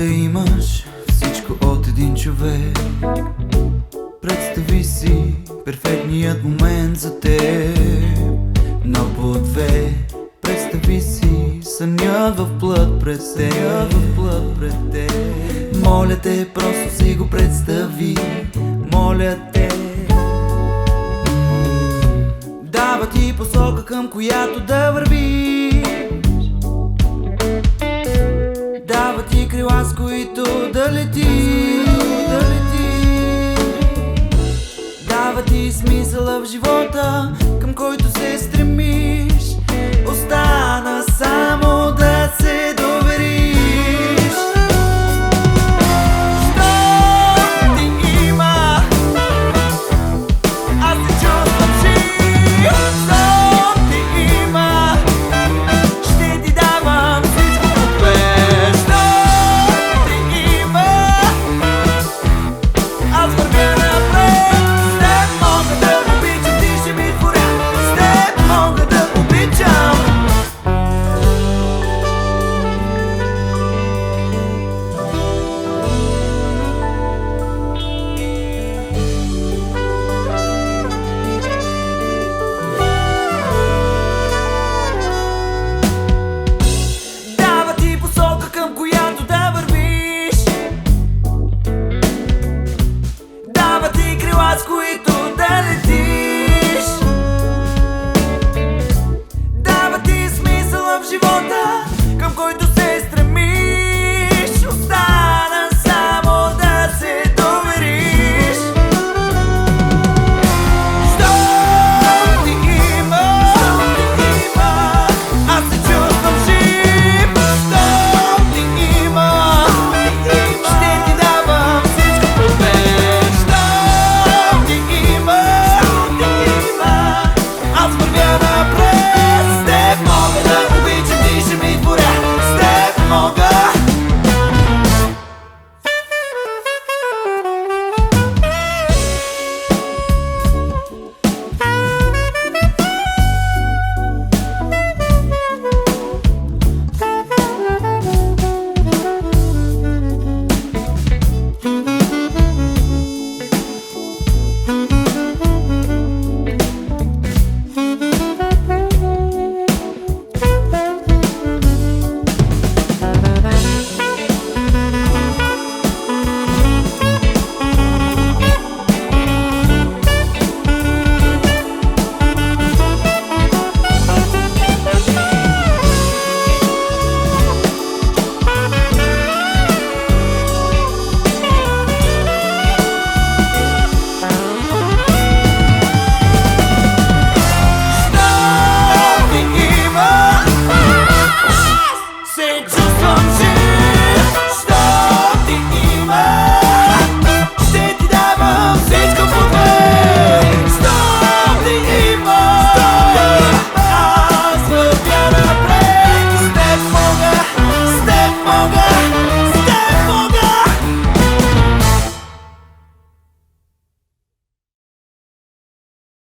да имаш всичко от един човек. Представи си перфектният момент за теб. Но по две, представи си сънят в плът пред теб. Моля те, просто си го представи. Моля те. Дава ти посока, към която да вървиш. Дава ти крила, с които да летиш. Дава ти смисъла в живота, към който се стремиш.